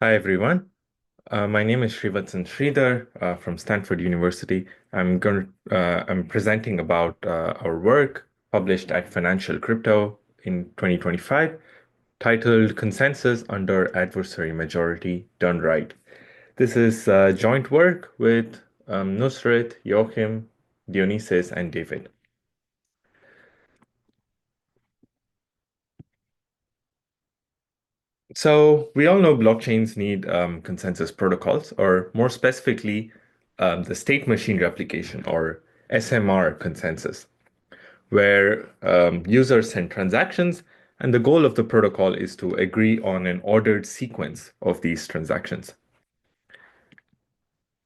Hi everyone. My name is Srivatsan Sridhar from Stanford University. I'm presenting about our work published at Financial Crypto in 2025, titled "Consensus Under Adversary Majority Done Right." This is joint work with Nusret, Joachim, Dionysis, and David. So we all know blockchains need consensus protocols, or more specifically, the state machine replication, or SMR consensus, where users send transactions, and the goal of the protocol is to agree on an ordered sequence of these transactions.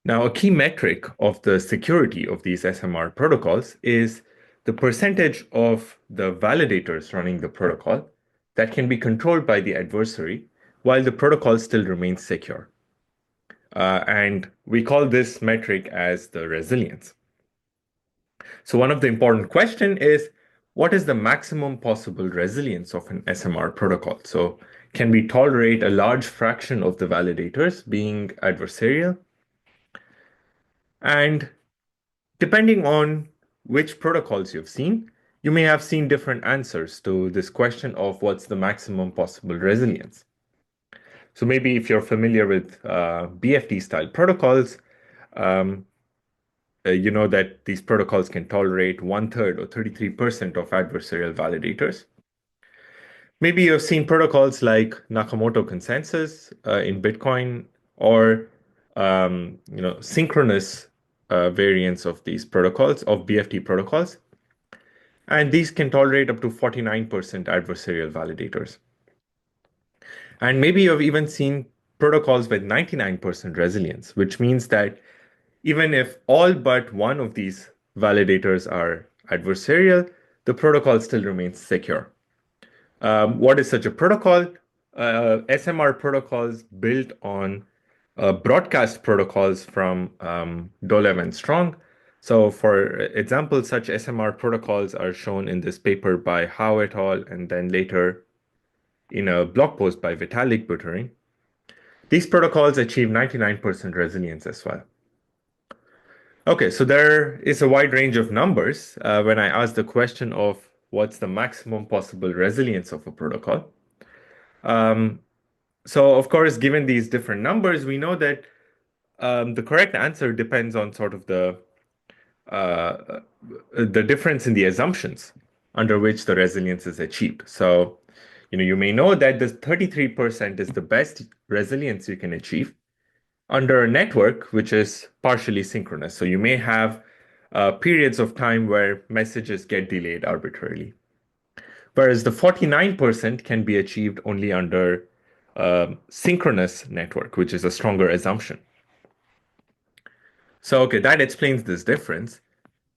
Now, a key metric of the security of these SMR protocols is the percentage of the validators running the protocol that can be controlled by the adversary while the protocol still remains secure. And we call this metric as the resilience. So one of the important questions is, what is the maximum possible resilience of an SMR protocol? So can we tolerate a large fraction of the validators being adversarial? And depending on which protocols you've seen, you may have seen different answers to this question of what's the maximum possible resilience. So maybe if you're familiar with BFT style protocols, um, you know that these protocols can tolerate 1/3 or 33% of adversarial validators. Maybe you've seen protocols like Nakamoto consensus in Bitcoin, or synchronous variants of these protocols, of BFT protocols, and these can tolerate up to 49% adversarial validators. And maybe you've even seen protocols with 99% resilience, which means that even if all but one of these validators are adversarial, the protocol still remains secure. What is such a protocol? SMR protocols built on broadcast protocols from Dolev and Strong. So, for example, such SMR protocols are shown in this paper by Howe et al., and then later in a blog post by Vitalik Buterin. These protocols achieve 99% resilience as well. Okay, so there is a wide range of numbers when I ask the question of what's the maximum possible resilience of a protocol. Um, so, of course, given these different numbers, we know that the correct answer depends on sort of uh, the difference in the assumptions under which the resilience is achieved. So, you may know that this 33% is the best resilience you can achieve under a network which is partially synchronous. So you may have periods of time where messages get delayed arbitrarily. Whereas the 49% can be achieved only under a synchronous network, which is a stronger assumption. So, okay, that explains this difference.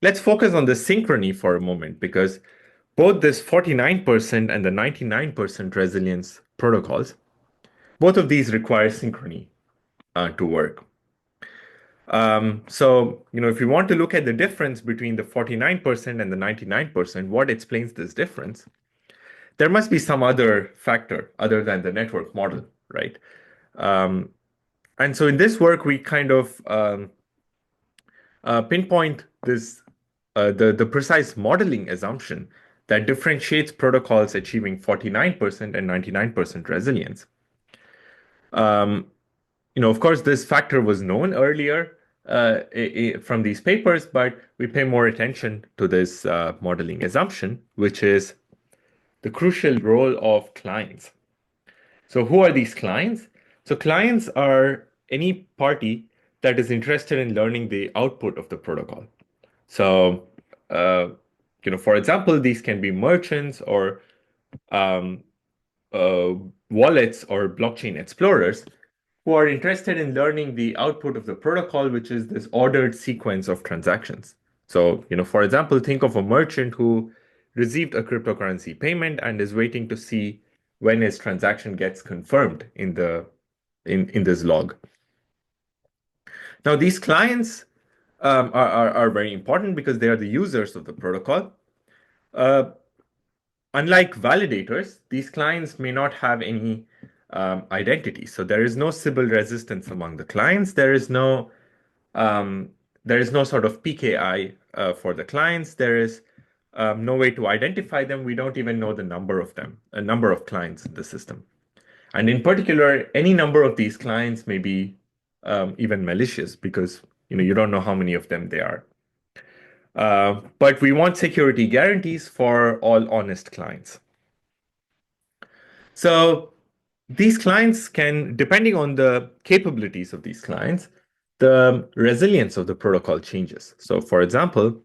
Let's focus on the synchrony for a moment, because both this 49% and the 99% resilience protocols, both of these require synchrony to work. If you want to look at the difference between the 49% and the 99%, what explains this difference? There must be some other factor other than the network model, right? Um, and so in this work, we kind of pinpoint this the precise modeling assumption that differentiates protocols achieving 49% and 99% resilience. Um, of course, this factor was known earlier from these papers, but we pay more attention to this modeling assumption, which is the crucial role of clients. So, who are these clients? So, clients are any party that is interested in learning the output of the protocol. So, uh, for example, these can be merchants or um, uh, wallets or blockchain explorers who are interested in learning the output of the protocol, which is this ordered sequence of transactions. So, for example, think of a merchant who received a cryptocurrency payment and is waiting to see when his transaction gets confirmed in this log. Now, these clients are very important because they are the users of the protocol. Uh, Unlike validators, these clients may not have any identity. So there is no Sybil resistance among the clients. Um, there is no sort of PKI for the clients. There is no way to identify them. We don't even know the number of them, a number of clients in the system. And in particular, any number of these clients may be even malicious because you don't know how many of them there are. But we want security guarantees for all honest clients. So these clients can, depending on the capabilities of these clients, the resilience of the protocol changes. So for example,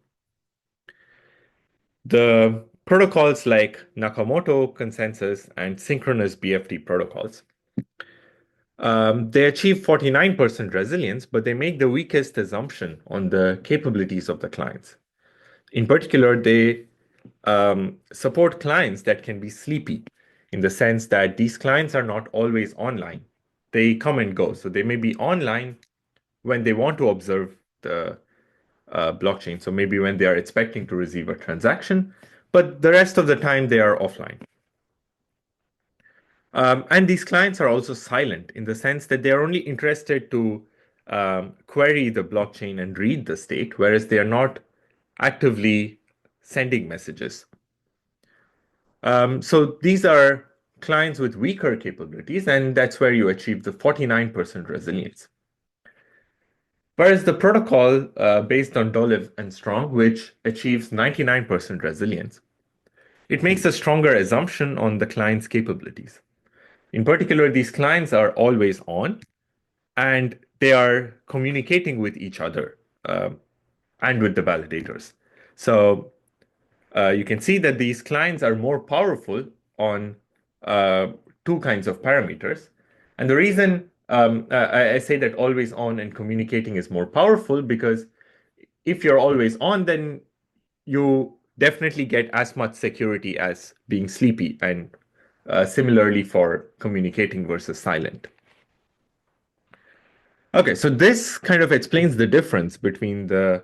the protocols like Nakamoto consensus and synchronous BFT protocols, they achieve 49% resilience, but they make the weakest assumption on the capabilities of the clients. In particular, they support clients that can be sleepy in the sense that these clients are not always online. They come and go. So they may be online when they want to observe the blockchain. So maybe when they are expecting to receive a transaction, but the rest of the time they are offline. And these clients are also silent in the sense that they are only interested to query the blockchain and read the state, whereas they are not actively sending messages. So these are clients with weaker capabilities, and that's where you achieve the 49% resilience. Whereas the protocol based on Dolev and Strong, which achieves 99% resilience, it makes a stronger assumption on the client's capabilities. In particular, these clients are always on, and they are communicating with each other and with the validators. So you can see that these clients are more powerful on two kinds of parameters. And the reason I say that always on and communicating is more powerful because if you're always on, then you definitely get as much security as being sleepy, and similarly for communicating versus silent. Okay, so this kind of explains the difference between the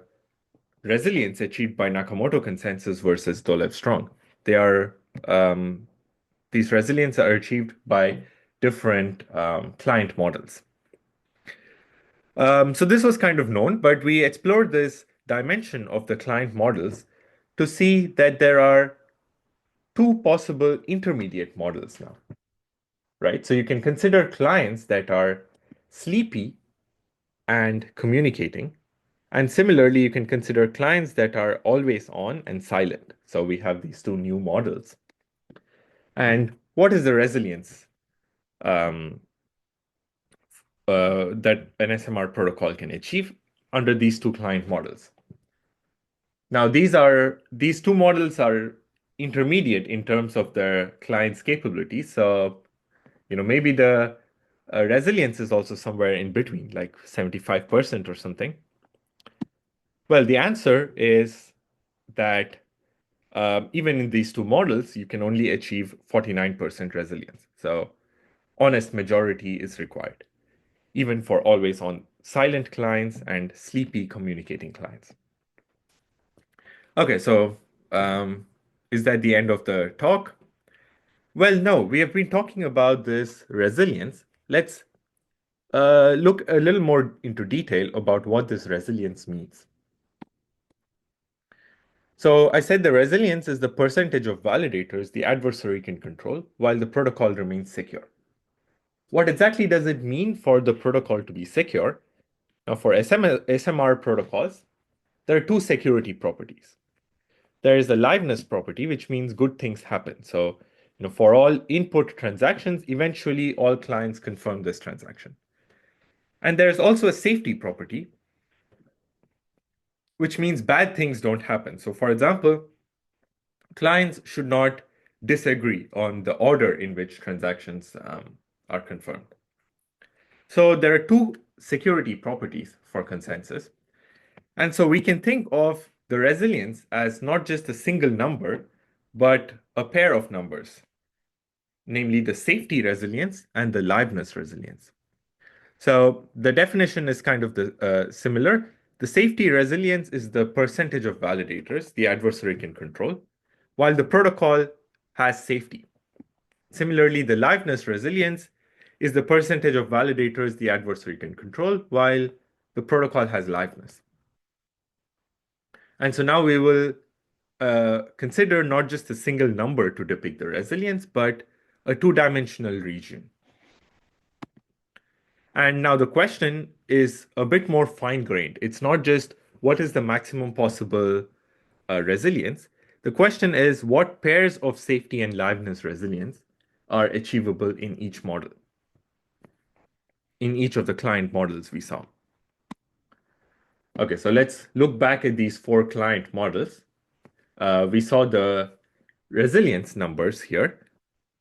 resilience achieved by Nakamoto consensus versus Dolev Strong. These resilience are achieved by different client models. So this was kind of known, but we explored this dimension of the client models to see that there are two possible intermediate models now, right? So you can consider clients that are sleepy and communicating. And similarly, you can consider clients that are always on and silent. So we have these two new models. And what is the resilience that an SMR protocol can achieve under these two client models? Now, these two models are intermediate in terms of their client's capabilities. So, maybe the resilience is also somewhere in between, like 75% or something. Well, the answer is that even in these two models, you can only achieve 49% resilience. So honest majority is required, even for always on silent clients and sleepy communicating clients. Okay, so is that the end of the talk? Well, no, we have been talking about this resilience. Let's look a little more into detail about what this resilience means. So I said the resilience is the percentage of validators the adversary can control while the protocol remains secure. What exactly does it mean for the protocol to be secure? Now, for SMR protocols, there are two security properties. There is the liveness property, which means good things happen. So, for all input transactions, eventually all clients confirm this transaction. And there's also a safety property, which means bad things don't happen. So, for example, clients should not disagree on the order in which transactions are confirmed. So there are two security properties for consensus. And so we can think of the resilience as not just a single number, but a pair of numbers, namely the safety resilience and the liveness resilience. So the definition is kind of similar. The safety resilience is the percentage of validators the adversary can control, while the protocol has safety. Similarly, the liveness resilience is the percentage of validators the adversary can control while the protocol has liveness. And so now we will consider not just a single number to depict the resilience, but a two-dimensional region. And now the question is a bit more fine-grained. It's not just what is the maximum possible resilience. The question is what pairs of safety and liveness resilience are achievable in each model, in each of the client models we saw. Okay, so let's look back at these 4 client models. We saw the resilience numbers here.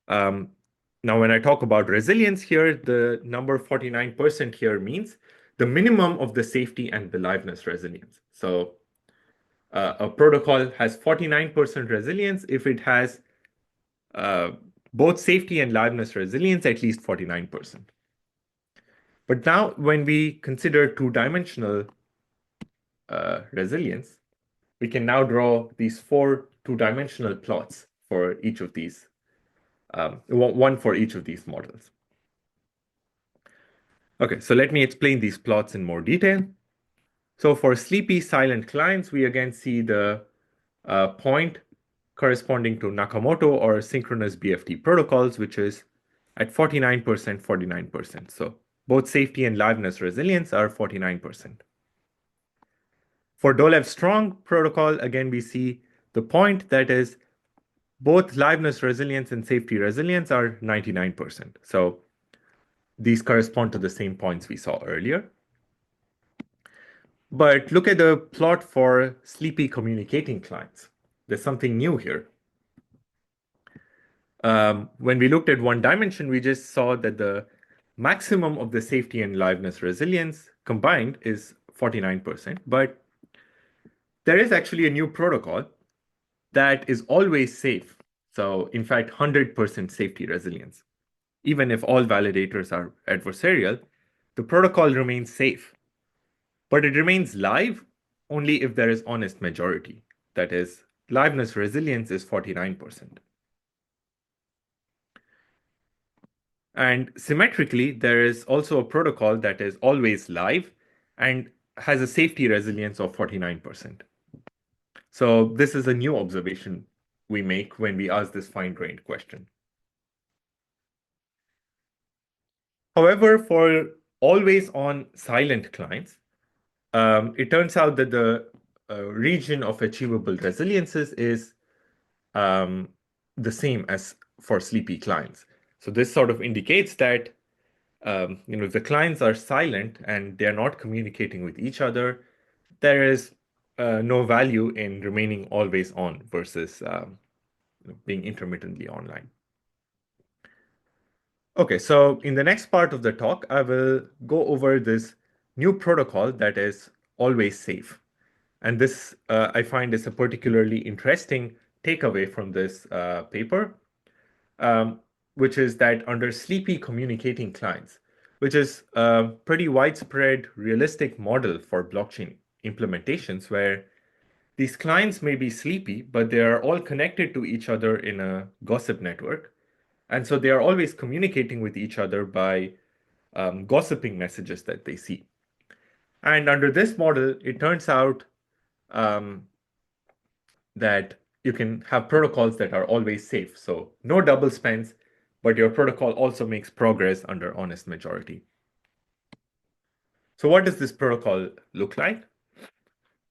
Now, when I talk about resilience here, the number 49% here means the minimum of the safety and the liveness resilience. So a protocol has 49% resilience if it has both safety and liveness resilience at least 49%. But now when we consider two-dimensional resilience, we can now draw these 4 two-dimensional plots for each of these, one for each of these models. Okay, so let me explain these plots in more detail. So for sleepy silent clients, we again see the point corresponding to Nakamoto or synchronous BFT protocols, which is at 49%, 49%. So both safety and liveness resilience are 49%. For Dolev strong protocol, again, we see the point that is both liveness resilience and safety resilience are 99%. So these correspond to the same points we saw earlier. But look at the plot for sleepy communicating clients. There's something new here. When we looked at one dimension, we just saw that the maximum of the safety and liveness resilience combined is 49%. But there is actually a new protocol that is always safe. So in fact, 100% safety resilience. Even if all validators are adversarial, the protocol remains safe. But it remains live only if there is honest majority. That is, liveness resilience is 49%. And symmetrically, there is also a protocol that is always live and has a safety resilience of 49%. So this is a new observation we make when we ask this fine-grained question. However, for always-on silent clients, it turns out that the region of achievable resiliences is the same as for sleepy clients. So this sort of indicates that if the clients are silent and they're not communicating with each other, there is no value in remaining always on versus being intermittently online. Okay, so in the next part of the talk, I will go over this new protocol that is always safe. And this, I find, is a particularly interesting takeaway from this paper, which is that under sleepy communicating clients, which is a pretty widespread realistic model for blockchain implementations where these clients may be sleepy, but they are all connected to each other in a gossip network. And so they are always communicating with each other by gossiping messages that they see. And under this model, it turns out that you can have protocols that are always safe. So no double spends, but your protocol also makes progress under honest majority. So what does this protocol look like?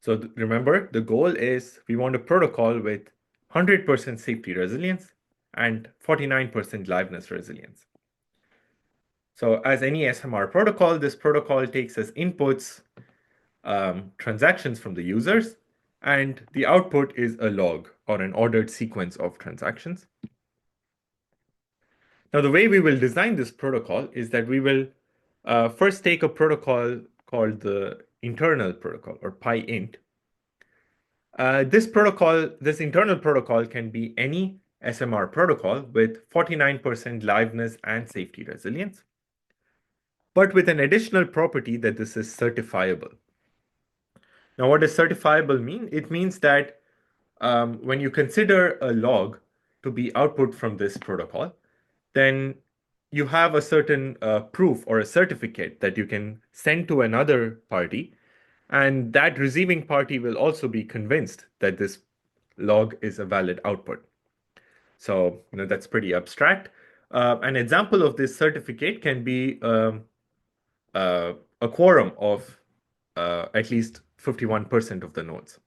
So remember, the goal is we want a protocol with 100% safety resilience and 49% liveness resilience. So as any SMR protocol, this protocol takes as inputs transactions from the users, and the output is a log or an ordered sequence of transactions. Now, the way we will design this protocol is that we will first take a protocol called the internal protocol or PyInt. This internal protocol can be any SMR protocol with 49% liveness and safety resilience, but with an additional property that this is certifiable. Now, what does certifiable mean? It means that when you consider a log to be output from this protocol, then you have a certain proof or a certificate that you can send to another party, and that receiving party will also be convinced that this log is a valid output. So, that's pretty abstract. An example of this certificate can be a quorum of at least 51% of the nodes.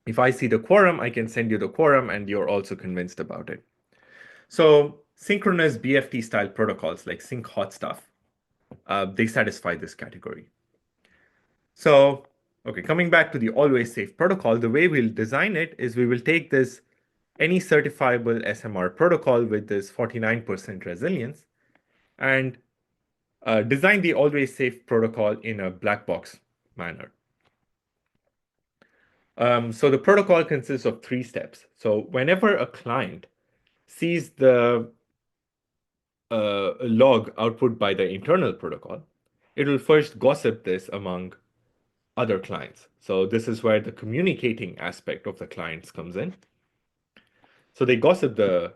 If I see the quorum, I can send you the quorum, and you're also convinced about it. So synchronous BFT style protocols like sync hot stuff, they satisfy this category. So, okay, coming back to the always safe protocol, the way we'll design it is we will take this any certifiable SMR protocol with this 49% resilience and design the always safe protocol in a black box manner. So the protocol consists of 3 steps. So whenever a client sees the log output by the internal protocol, it will first gossip this among other clients. So this is where the communicating aspect of the clients comes in. So they gossip the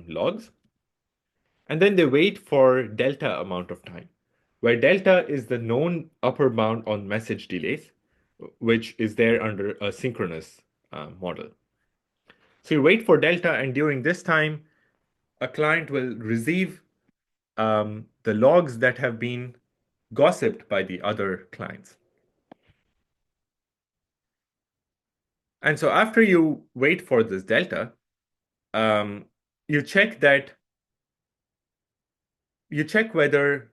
logs, and then they wait for delta amount of time, where delta is the known upper bound on message delays, which is there under a synchronous model. So you wait for delta, and during this time, a client will receive the logs that have been gossiped by the other clients. And so after you wait for this delta, um, you check whether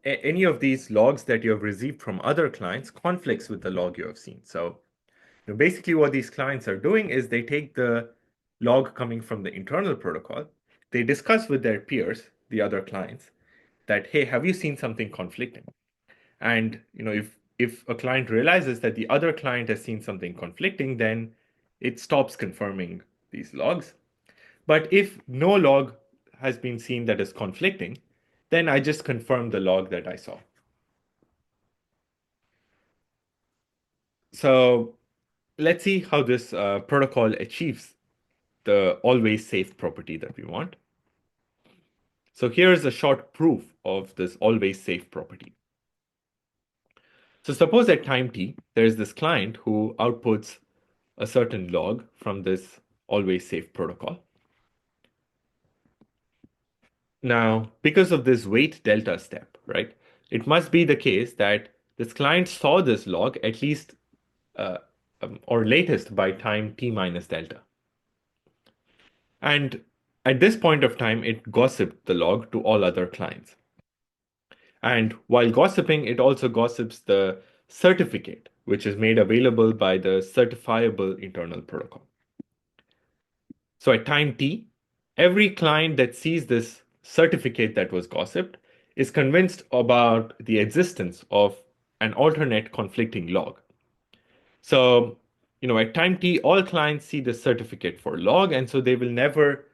any of these logs that you have received from other clients conflicts with the log you have seen. So basically what these clients are doing is they take the log coming from the internal protocol, they discuss with their peers, the other clients, that, hey, have you seen something conflicting? And if a client realizes that the other client has seen something conflicting, then it stops confirming these logs. But if no log has been seen that is conflicting, then I just confirm the log that I saw. So let's see how this protocol achieves the always safe property that we want. So here's a short proof of this always safe property. So suppose at time t, there's this client who outputs a certain log from this always safe protocol. Now, because of this wait delta step, right, it must be the case that this client saw this log at least or latest by time t minus delta. And at this point of time, it gossiped the log to all other clients. And while gossiping, it also gossips the certificate, which is made available by the certifiable internal protocol. So at time t, every client that sees this certificate that was gossiped is convinced about the existence of an alternate conflicting log. So, at time t, all clients see the certificate for log, and so they will never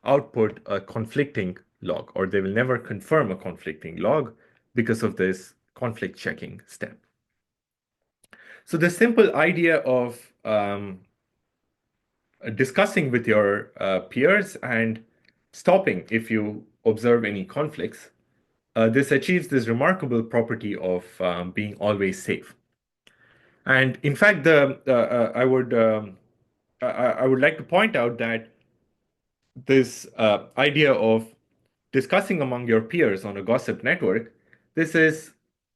output a conflicting log, or they will never confirm a conflicting log because of this conflict checking step. So the simple idea of discussing with your peers and stopping if you observe any conflicts, this achieves this remarkable property of being always safe. And in fact, I would like to point out that this idea of discussing among your peers on a gossip network, this is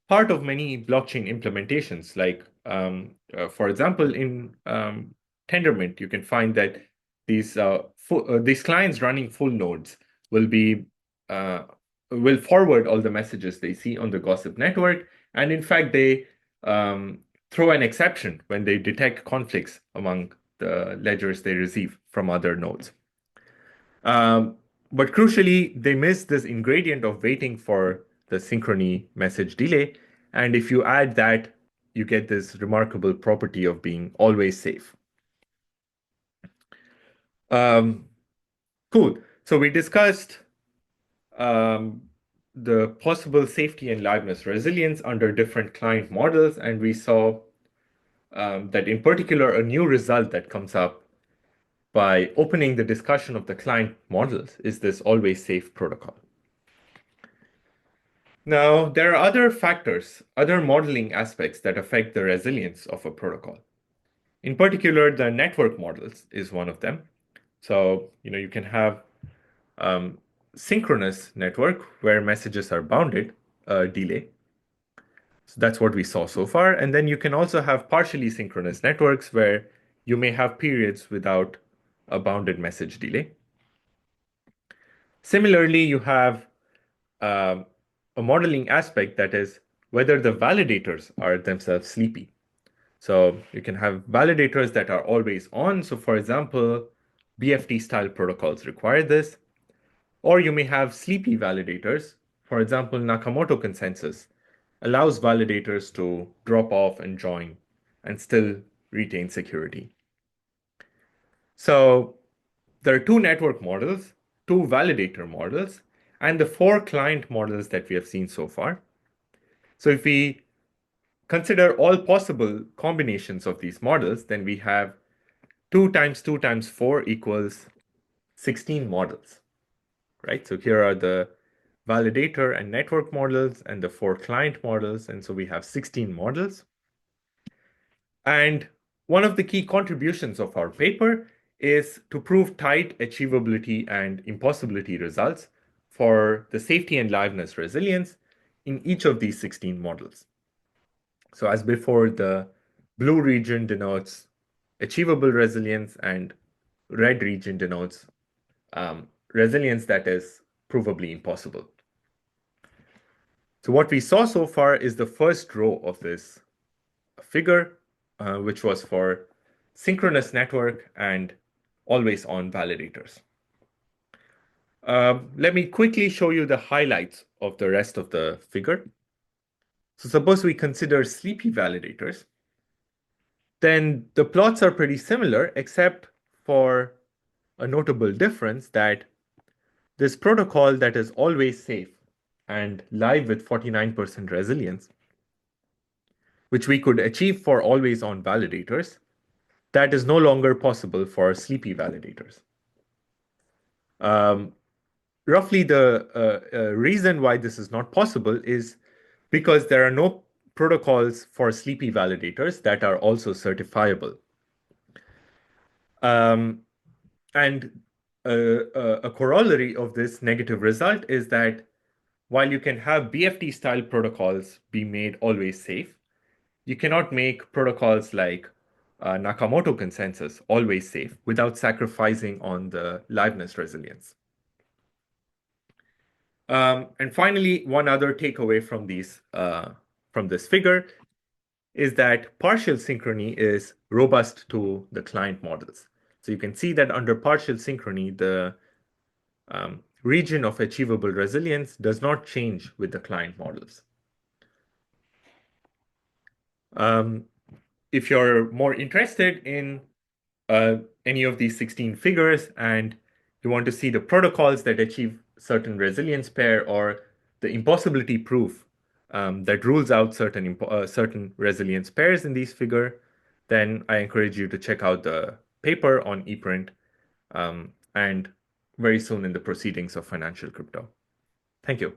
part of many blockchain implementations. Like, for example, in Tendermint, you can find that these clients running full nodes will be will forward all the messages they see on the gossip network, and in fact, they throw an exception when they detect conflicts among the ledgers they receive from other nodes. But crucially, they miss this ingredient of waiting for the synchrony message delay. And if you add that, you get this remarkable property of being always safe. Cool. So we discussed the possible safety and liveness resilience under different client models, and we saw that in particular, a new result that comes up by opening the discussion of the client models is this always safe protocol. Now, there are other factors, other modeling aspects that affect the resilience of a protocol. In particular, the network models is one of them. So, you can have synchronous network where messages are bounded, delay. So that's what we saw so far. And then you can also have partially synchronous networks where you may have periods without a bounded message delay. Similarly, you have a modeling aspect that is whether the validators are themselves sleepy. So you can have validators that are always on. So for example, BFT style protocols require this. Or you may have sleepy validators. For example, Nakamoto consensus allows validators to drop off and join and still retain security. So there are two network models, two validator models, and the four client models that we have seen so far. So if we consider all possible combinations of these models, then we have 2 times 2 times 4 equals 16 models, right? So here are the validator and network models and the four client models. And so we have 16 models. And one of the key contributions of our paper is to prove tight achievability and impossibility results for the safety and liveness resilience in each of these 16 models. So as before, the blue region denotes achievable resilience and red region denotes resilience that is provably impossible. So what we saw so far is the first row of this figure, which was for synchronous network and always on validators. Let me quickly show you the highlights of the rest of the figure. So suppose we consider sleepy validators, then the plots are pretty similar, except for a notable difference that this protocol that is always safe and live with 49% resilience, which we could achieve for always on validators, that is no longer possible for sleepy validators. Roughly the reason why this is not possible is because there are no protocols for sleepy validators that are also certifiable. And a corollary of this negative result is that while you can have BFT style protocols be made always safe, you cannot make protocols like Nakamoto consensus always safe without sacrificing on the liveness resilience. And finally, one other takeaway from this figure is that partial synchrony is robust to the client models. So you can see that under partial synchrony, the region of achievable resilience does not change with the client models. If you're more interested in any of these 16 figures and you want to see the protocols that achieve certain resilience pair or the impossibility proof that rules out certain resilience pairs in these figure, then I encourage you to check out the paper on ePrint and very soon in the proceedings of financial crypto. Thank you.